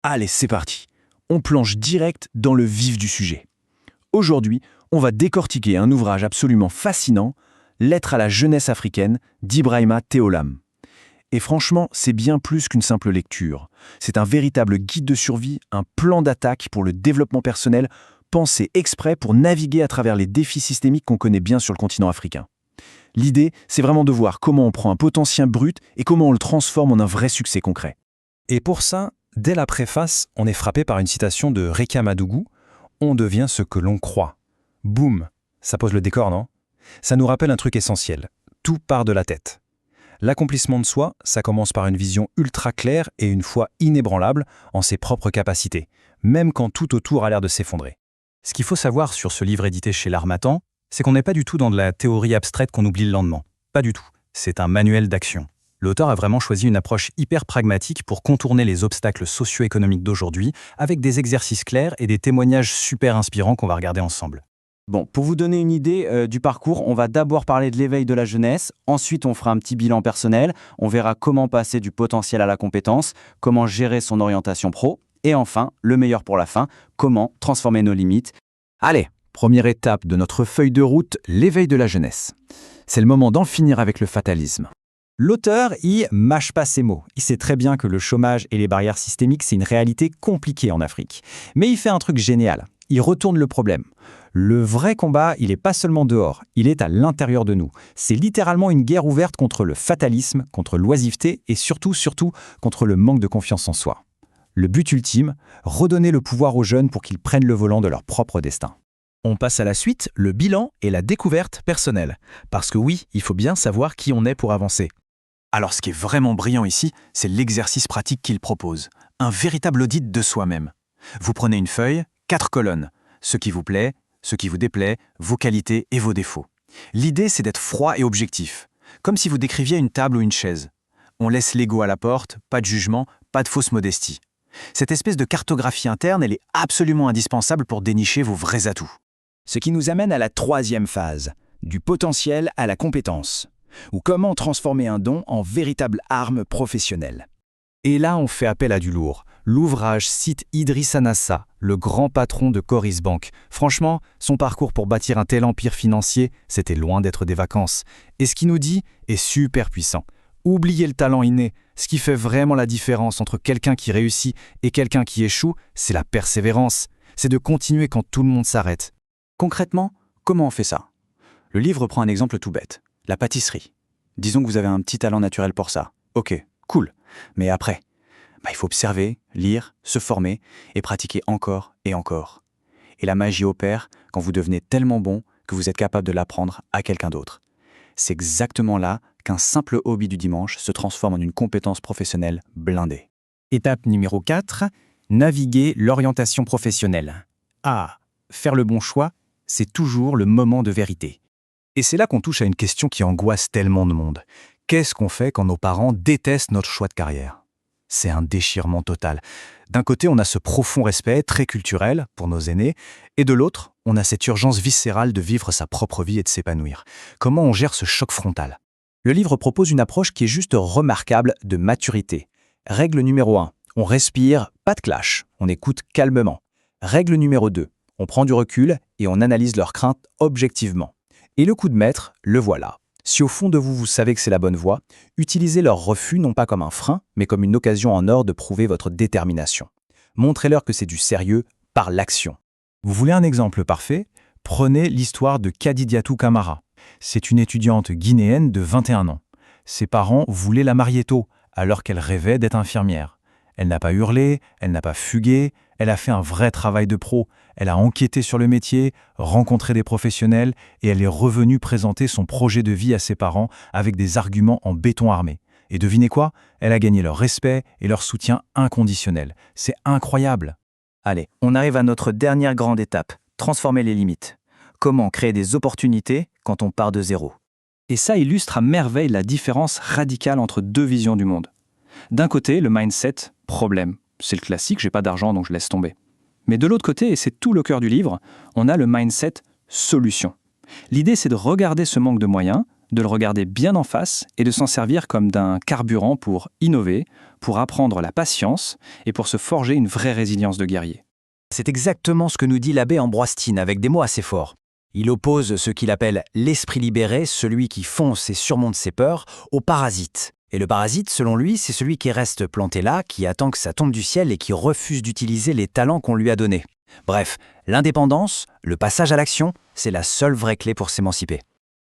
Allez, c'est parti. On plonge direct dans le vif du sujet. Aujourd'hui, on va décortiquer un ouvrage absolument fascinant, Lettres à la jeunesse africaine d'Ibrahima Théolam. Et franchement, c'est bien plus qu'une simple lecture. C'est un véritable guide de survie, un plan d'attaque pour le développement personnel, pensé exprès pour naviguer à travers les défis systémiques qu'on connaît bien sur le continent africain. L'idée, c'est vraiment de voir comment on prend un potentiel brut et comment on le transforme en un vrai succès concret. Et pour ça, dès la préface, on est frappé par une citation de Réka Madougou. « On devient ce que l'on croit ». Boum, ça pose le décor, non? Ça nous rappelle un truc essentiel. Tout part de la tête. L'accomplissement de soi, ça commence par une vision ultra claire et une foi inébranlable en ses propres capacités, même quand tout autour a l'air de s'effondrer. Ce qu'il faut savoir sur ce livre édité chez l'Harmattan, c'est qu'on n'est pas du tout dans de la théorie abstraite qu'on oublie le lendemain. Pas du tout. C'est un manuel d'action. L'auteur a vraiment choisi une approche hyper pragmatique pour contourner les obstacles socio-économiques d'aujourd'hui avec des exercices clairs et des témoignages super inspirants qu'on va regarder ensemble. Bon, pour vous donner une idée du parcours, on va d'abord parler de l'éveil de la jeunesse, ensuite on fera un petit bilan personnel, on verra comment passer du potentiel à la compétence, comment gérer son orientation pro, et enfin, le meilleur pour la fin, comment transformer nos limites. Allez, première étape de notre feuille de route, l'éveil de la jeunesse. C'est le moment d'en finir avec le fatalisme. L'auteur, il mâche pas ses mots. Il sait très bien que le chômage et les barrières systémiques, c'est une réalité compliquée en Afrique. Mais il fait un truc génial. Il retourne le problème. Le vrai combat, il n'est pas seulement dehors, il est à l'intérieur de nous. C'est littéralement une guerre ouverte contre le fatalisme, contre l'oisiveté et surtout, contre le manque de confiance en soi. Le but ultime, redonner le pouvoir aux jeunes pour qu'ils prennent le volant de leur propre destin. On passe à la suite, le bilan et la découverte personnelle. Parce que oui, il faut bien savoir qui on est pour avancer. Alors ce qui est vraiment brillant ici, c'est l'exercice pratique qu'il propose. Un véritable audit de soi-même. Vous prenez une feuille, 4 colonnes. Ce qui vous plaît, ce qui vous déplaît, vos qualités et vos défauts. L'idée, c'est d'être froid et objectif. Comme si vous décriviez une table ou une chaise. On laisse l'ego à la porte, pas de jugement, pas de fausse modestie. Cette espèce de cartographie interne, elle est absolument indispensable pour dénicher vos vrais atouts. Ce qui nous amène à la troisième phase, du potentiel à la compétence, ou comment transformer un don en véritable arme professionnelle. Et là, on fait appel à du lourd. L'ouvrage cite Idrissa Nassa, le grand patron de Coris Bank. Franchement, son parcours pour bâtir un tel empire financier, c'était loin d'être des vacances. Et ce qu'il nous dit est super puissant. Oubliez le talent inné. Ce qui fait vraiment la différence entre quelqu'un qui réussit et quelqu'un qui échoue, c'est la persévérance. C'est de continuer quand tout le monde s'arrête. Concrètement, comment on fait ça? Le livre prend un exemple tout bête, la pâtisserie. Disons que vous avez un petit talent naturel pour ça. Ok, cool. Mais après, il faut observer, lire, se former et pratiquer encore et encore. Et la magie opère quand vous devenez tellement bon que vous êtes capable de l'apprendre à quelqu'un d'autre. C'est exactement là qu'un simple hobby du dimanche se transforme en une compétence professionnelle blindée. Étape numéro 4, naviguer l'orientation professionnelle. Ah, faire le bon choix, c'est toujours le moment de vérité. Et c'est là qu'on touche à une question qui angoisse tellement de monde. Qu'est-ce qu'on fait quand nos parents détestent notre choix de carrière? C'est un déchirement total. D'un côté, on a ce profond respect, très culturel, pour nos aînés, et de l'autre, on a cette urgence viscérale de vivre sa propre vie et de s'épanouir. Comment on gère ce choc frontal? Le livre propose une approche qui est juste remarquable de maturité. Règle numéro 1, on respire, pas de clash, on écoute calmement. Règle numéro 2, on prend du recul et on analyse leurs craintes objectivement. Et le coup de maître, le voilà. Si au fond de vous, vous savez que c'est la bonne voie, utilisez leur refus non pas comme un frein, mais comme une occasion en or de prouver votre détermination. Montrez-leur que c'est du sérieux par l'action. Vous voulez un exemple parfait? Prenez l'histoire de Kadidiatou Camara. C'est une étudiante guinéenne de 21 ans. Ses parents voulaient la marier tôt, alors qu'elle rêvait d'être infirmière. Elle n'a pas hurlé, elle n'a pas fugué, elle a fait un vrai travail de pro. Elle a enquêté sur le métier, rencontré des professionnels et elle est revenue présenter son projet de vie à ses parents avec des arguments en béton armé. Et devinez quoi? Elle a gagné leur respect et leur soutien inconditionnel. C'est incroyable. Allez, on arrive à notre dernière grande étape, transformer les limites. Comment créer des opportunités quand on part de zéro? Et ça illustre à merveille la différence radicale entre deux visions du monde. D'un côté, le mindset, problème. C'est le classique, j'ai pas d'argent donc je laisse tomber. Mais de l'autre côté, et c'est tout le cœur du livre, on a le mindset solution. L'idée, c'est de regarder ce manque de moyens, de le regarder bien en face et de s'en servir comme d'un carburant pour innover, pour apprendre la patience et pour se forger une vraie résilience de guerrier. C'est exactement ce que nous dit l'abbé Ambroise Thine avec des mots assez forts. Il oppose ce qu'il appelle l'esprit libéré, celui qui fonce et surmonte ses peurs, au parasite. Et le parasite, selon lui, c'est celui qui reste planté là, qui attend que ça tombe du ciel et qui refuse d'utiliser les talents qu'on lui a donnés. Bref, l'indépendance, le passage à l'action, c'est la seule vraie clé pour s'émanciper.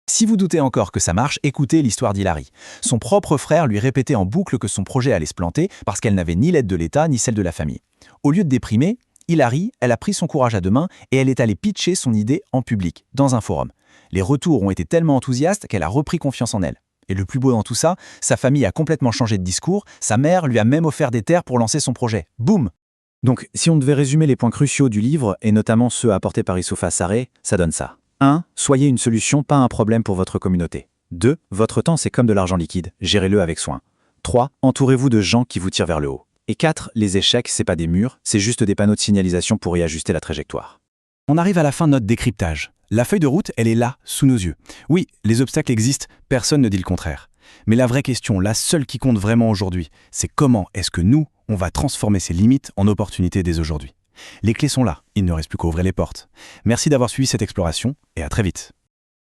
Si vous doutez encore que ça marche, écoutez l'histoire d'Hilary. Son propre frère lui répétait en boucle que son projet allait se planter parce qu'elle n'avait ni l'aide de l'État ni celle de la famille. Au lieu de déprimer, Hilary, elle a pris son courage à deux mains et elle est allée pitcher son idée en public, dans un forum. Les retours ont été tellement enthousiastes qu'elle a repris confiance en elle. Et le plus beau dans tout ça, sa famille a complètement changé de discours, sa mère lui a même offert des terres pour lancer son projet. Boum! Donc, si on devait résumer les points cruciaux du livre, et notamment ceux apportés par Youssoupha Sarré, ça donne ça. 1. Soyez une solution, pas un problème pour votre communauté. 2. Votre temps, c'est comme de l'argent liquide, gérez-le avec soin. 3. Entourez-vous de gens qui vous tirent vers le haut. Et 4. Les échecs, c'est pas des murs, c'est juste des panneaux de signalisation pour y ajuster la trajectoire. On arrive à la fin de notre décryptage. La feuille de route, elle est là, sous nos yeux. Oui, les obstacles existent, personne ne dit le contraire. Mais la vraie question, la seule qui compte vraiment aujourd'hui, c'est comment est-ce que nous, on va transformer ces limites en opportunités dès aujourd'hui. Les clés sont là, il ne reste plus qu'à ouvrir les portes. Merci d'avoir suivi cette exploration et à très vite.